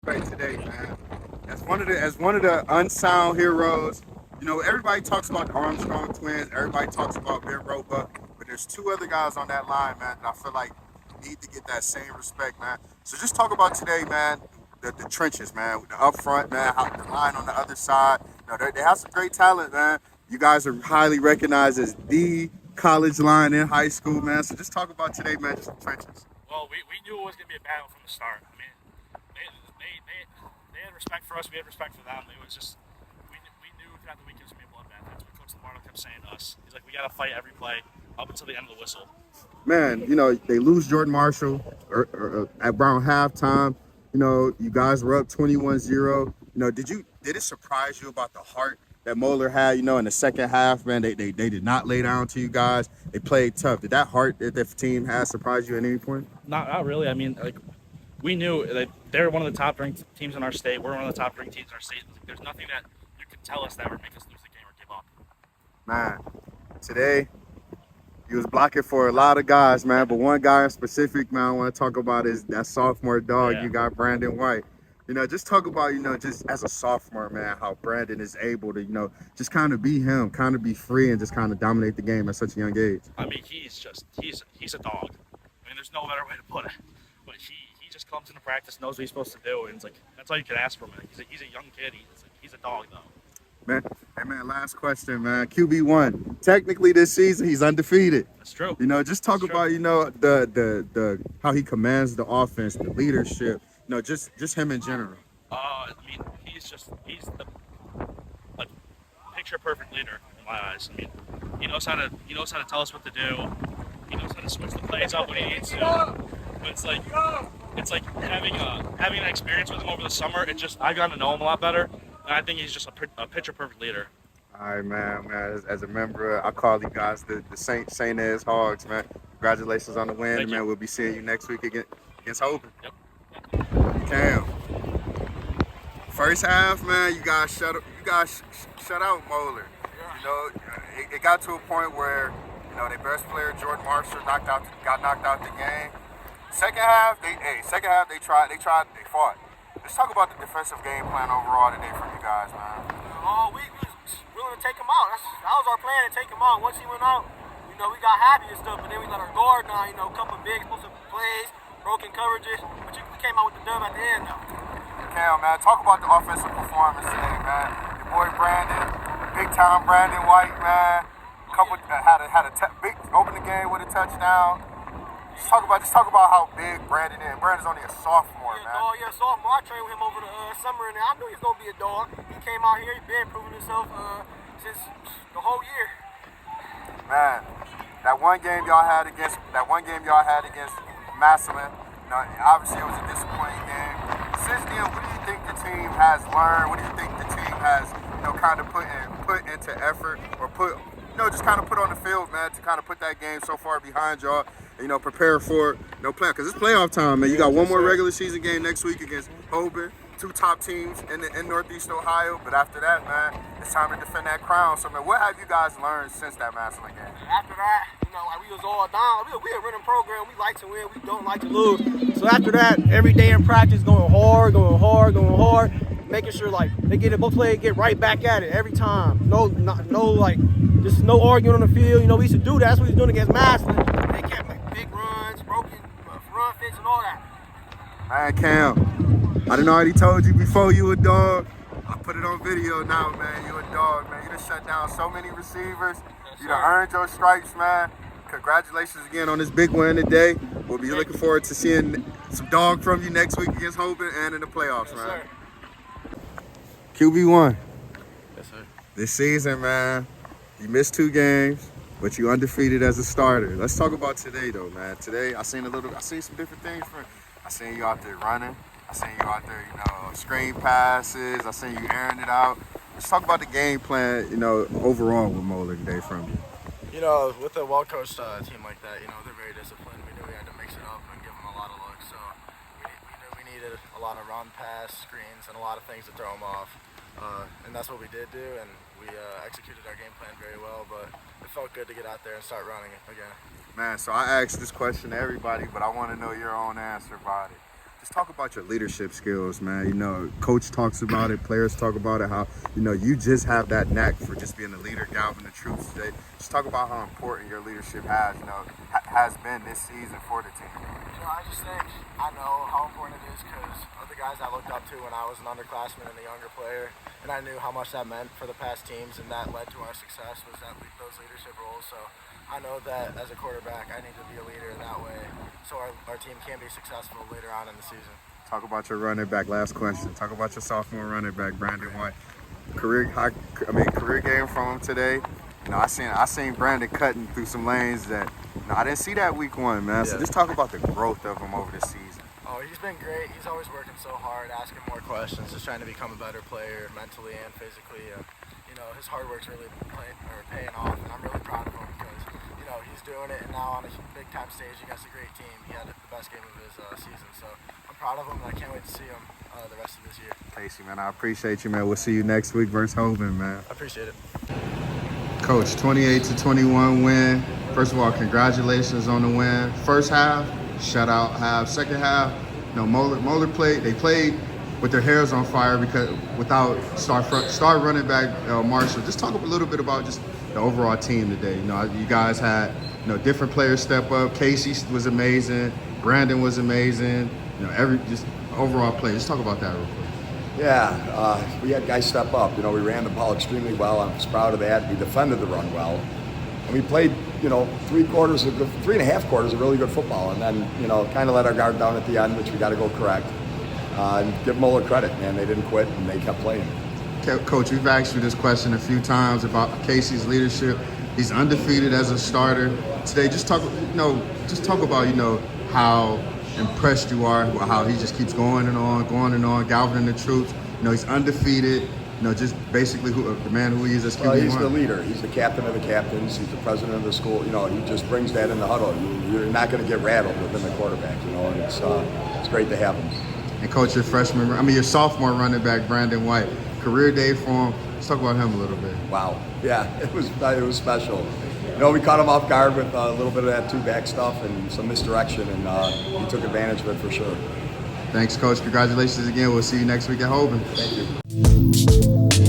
Right today, man. As one of the unsound heroes, everybody talks about the Armstrong twins. Everybody talks about Ben Roebuck, but there's two other guys on that line, man, that I feel like need to get that same respect, man. So just talk about today, man. The trenches, man. The up front, man. How the line on the other side. They have some great talent, man. You guys are highly recognized as the college line in high school, man. So just talk about today, man. Just the trenches. Well, we knew it was going to be a battle from the start. I mean, they had respect for us. We had respect for them. It was just we knew throughout the week it was going to be a bloodbath. That's what Coach Lombardo kept saying to us. He's like, we got to fight every play up until the end of the whistle. Man, they lose Jordan Marshall at around halftime. You guys were up 21-0. Did it surprise you about the heart that Moeller had, in the second half, man? They did not lay down to you guys. They played tough. Did that heart that the team had surprise you at any point? Not really. I mean, we knew that they're one of the top ranked teams in our state. We're one of the top ranked teams in our state. There's nothing that you can tell us that would make us lose the game or give up. Man, today he was blocking for a lot of guys, man. But one guy in specific, man, I want to talk about is that sophomore dog. Yeah. You got Brandon White. Just talk about, just as a sophomore, man, how Brandon is able to, just kind of be him, kind of be free and just kind of dominate the game at such a young age. I mean, he's a dog. I mean, there's no better way to put it. But he just comes into practice, knows what he's supposed to do, and it's like that's all you can ask from him. He's a young kid. He's a dog though. Man, hey man, last question, man. QB1. Technically this season he's undefeated. That's true. Just talk about, the how he commands the offense, the leadership, just him in general. I mean, he's the a picture perfect leader in my eyes. I mean, he knows how to tell us what to do. He knows how to switch the plays up when he needs to. But it's like having an experience with him over the summer. I've gotten to know him a lot better. And I think he's just a picture perfect leader. All right, man. As a member, I call you guys the Saint As Hogs, man. Congratulations on the win, Thank man. you. We'll be seeing you next week against Hope. Yep. Cam. First half, man, you guys shut out Moeller. It got to a point where their best player Jordan Marshall got knocked out the game. Second half, they fought. Let's talk about the defensive game plan overall today from you guys, man. We was willing to take him out. That was our plan, to take him out. Once he went out, we got happy and stuff, but then we let our guard down, a couple of big explosive plays, broken coverages, but we came out with the dub at the end, though. Cam, man, talk about the offensive performance today, man. Your boy Brandon, big time Brandon White, man. Big open the game with a touchdown. Just talk about how big Brandon is. Brandon's only a sophomore, man. Sophomore. I trained with him over the summer, and I knew he was gonna be a dog. He came out here, he's been proving himself since the whole year. Man, that one game y'all had against Massillon, obviously it was a disappointing game. Since then, what do you think the team has learned? What do you think the team has, kind of put into effort or just kind of put on the field, man, to kind of put that game so far behind y'all, prepare for plan, because it's playoff time, man. You got one more regular season game next week against Hoban, two top teams in Northeast Ohio, but after that, man, it's time to defend that crown. So, man, what have you guys learned since that Massillon game? After that, we was all down. We a running program. We like to win. We don't like to lose. So after that, every day in practice, going hard, making sure both players get right back at it every time. Just no arguing on the field. We used to do that. That's what we was doing against Massillon. They kept big runs, broken run fits, and all that. Man, Cam, I done already told you before you a dog. I put it on video now, man. You a dog, man. You done shut down so many receivers. You done earned your stripes, man. Congratulations again on this big win today. We'll be looking forward to seeing some dog from you next week against Hoban and in the playoffs, man. QB1. Yes, sir. This season, man, you missed 2 games, but you undefeated as a starter. Let's talk about today, though, man. Today, I seen some different things. I seen you out there running. I seen you out there, screen passes. I seen you airing it out. Let's talk about the game plan, overall with Moeller today from you. With a well-coached team like that, they're very disciplined. We knew we had to mix it up and give them a lot of looks. So we knew we needed a lot of run, pass, screens, and a lot of things to throw them off. And that's what we did do, and we executed our game plan very well. But it felt good to get out there and start running it again. Man, so I asked this question to everybody, but I want to know your own answer about it. Just talk about your leadership skills, man. You know, coach talks about it, players talk about it, how, you know, you just have that knack for just being a leader, galvaning the troops today. Just talk about how important your leadership has been this season for the team. You know, I just think I know how important it is because of the guys I looked up to when I was an underclassman and a younger player, and I knew how much that meant for the past teams, and that led to our success was those leadership roles. So I know that as a quarterback, I need to be a leader in that way, so our team can be successful later on in the season. Talk about your running back. Last question. Talk about your sophomore running back, Brandon White. Career game from him today. You know, I seen Brandon cutting through some lanes that, you know, I didn't see that week 1, man. So just talk about the growth of him over the season. Oh, he's been great. He's always working so hard, asking more questions, just trying to become a better player mentally and physically. You know, his hard work's really paying off, and I'm really proud of him because, you know, he's doing it, and now on a big-time stage against a great team, he had the best game of his season. So I'm proud of him, and I can't wait to see him the rest of this year. Casey, man, I appreciate you, man. We'll see you next week versus Hoban, man. I appreciate it. Coach, 28-21 win. First of all, congratulations on the win. First half, shutout half. Second half, you know, Moeller played. They played with their hairs on fire because without star running back Marshall. Just talk a little bit about just the overall team today. You know, you guys had, you know, different players step up. Casey was amazing. Brandon was amazing. You know, just overall play. Just talk about that real quick. Yeah, we had guys step up. You know, we ran the ball extremely well. I was proud of that. We defended the run well. And we played, you know, 3.5 quarters of really good football. And then, you know, kind of let our guard down at the end, which we got to go correct. And give Moeller credit, man. They didn't quit, and they kept playing. Coach, we've asked you this question a few times about Casey's leadership. He's undefeated as a starter. Today, just talk about, you know, how impressed you are, how he just keeps going and on, galvaning the troops. You know, he's undefeated. You know, just basically the man who he is as QB1. He's the leader. He's the captain of the captains. He's the president of the school. You know, he just brings that in the huddle. You're not going to get rattled within the quarterback. You know, and it's great to have him. And coach, your sophomore running back, Brandon White, career day for him. Let's talk about him a little bit. Wow. Yeah, it was special. You know, we caught him off guard with a little bit of that two-back stuff and some misdirection, and he took advantage of it for sure. Thanks, Coach. Congratulations again. We'll see you next week at Hoban. Thank you.